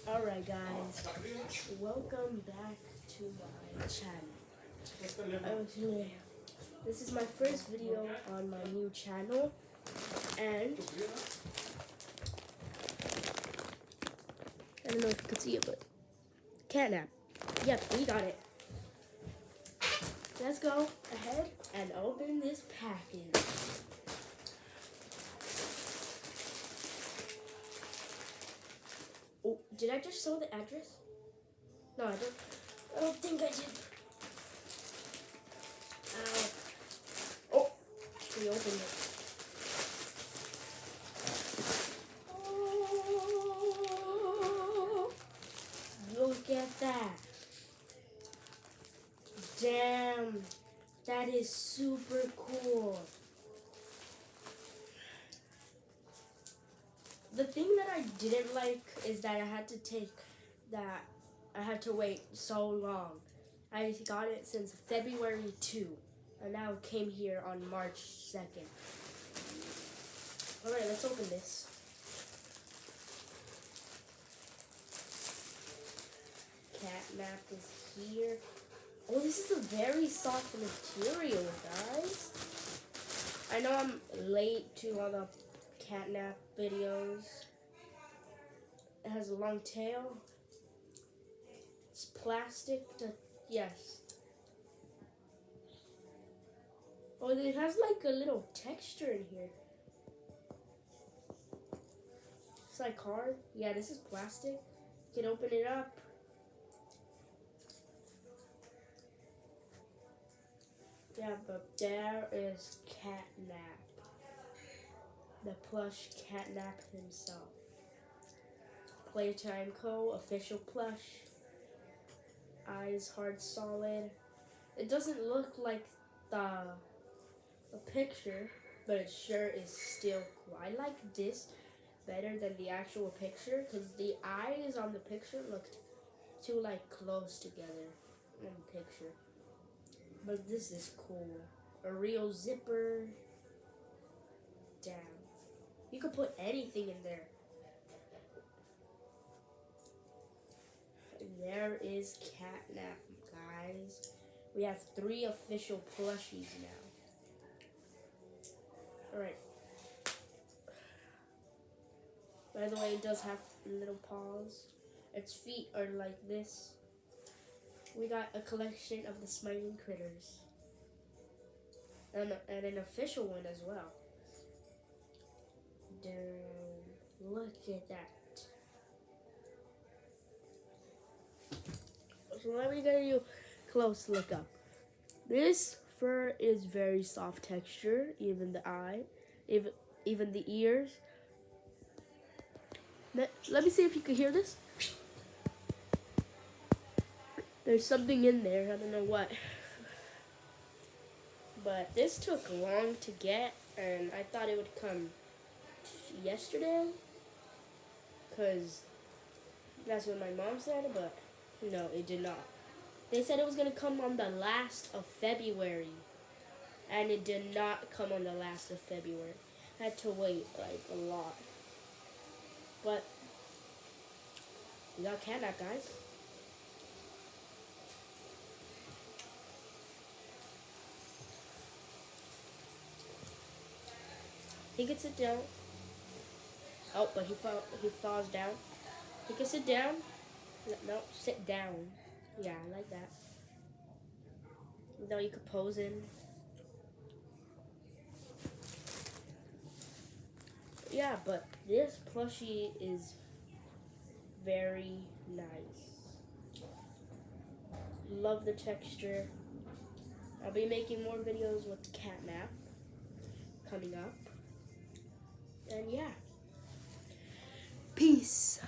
Alright guys, welcome back to my channel. This is my first video on my new channel, and I don't know if you can see it, but Catnap. Yep, we got it. Let's go ahead and open this package. Oh, did I just show the address? No, I don't think I did. Ow. Oh, we opened it. Oh, look at that. Damn, that is super cool. The thing that I didn't like is that I had to wait so long. I got it since February 2, and now it came here on March 2nd. Alright, let's open this. Catnap is here. Oh, this is a very soft material, guys. I know I'm late to all the Catnap videos. It has a long tail. It's plastic. Yes. Oh, it has like a little texture in here. It's like hard. Yeah, this is plastic. You can open it up. Yeah, but there is Catnap. The plush Catnap himself. Playtime Co. official plush. Eyes hard solid. It doesn't look like the picture, but it sure is still cool. I like this better than the actual picture because the eyes on the picture looked too like close together in the picture. But this is cool. A real zipper. Damn. You could put anything in there. And there is Catnap, guys. We have 3 official plushies now. Alright. By the way, it does have little paws. Its feet are like this. We got a collection of the smiling critters. And an official one as well. Damn, look at that. So let me get you a close look up. This fur is very soft texture, even the eye, even the ears. Let me see if you can hear this. There's something in there, I don't know what. But this took long to get, and I thought it would come yesterday, because that's what my mom said, but no, it did not. They said it was going to come on the last of February, and it did not come on the last of February. I had to wait, like, a lot. But we got Catnap, guys. He can sit down. Oh, but he falls down. He can sit down. No, sit down. Yeah, I like that. No, you could pose in. Yeah, but this plushie is very nice. Love the texture. I'll be making more videos with Catnap coming up. And yeah. Peace.